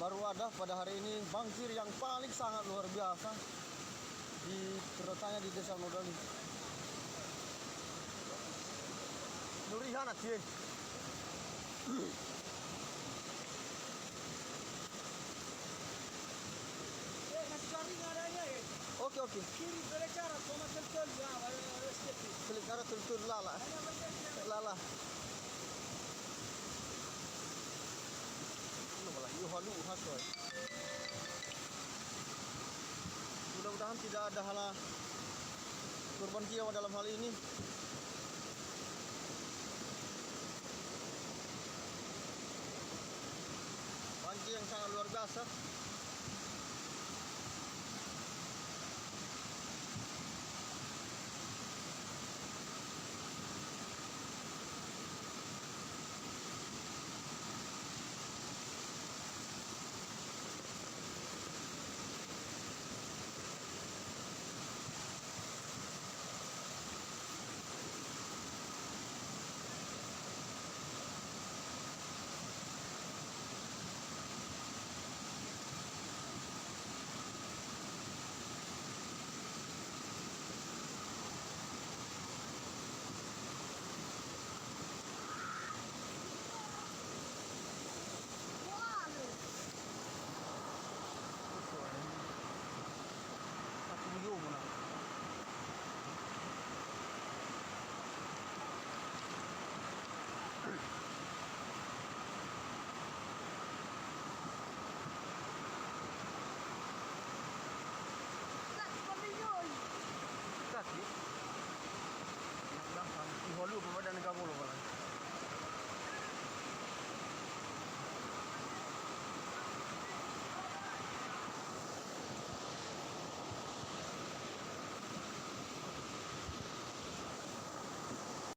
baru ada pada hari ini banjir yang paling sangat luar biasa terutama di Desa Nodali. Nurihan aja. Oke. Klik cara tul lala. Mudah-mudahan tidak ada korban jiwa dalam hal ini. Banjir yang sangat luar biasa.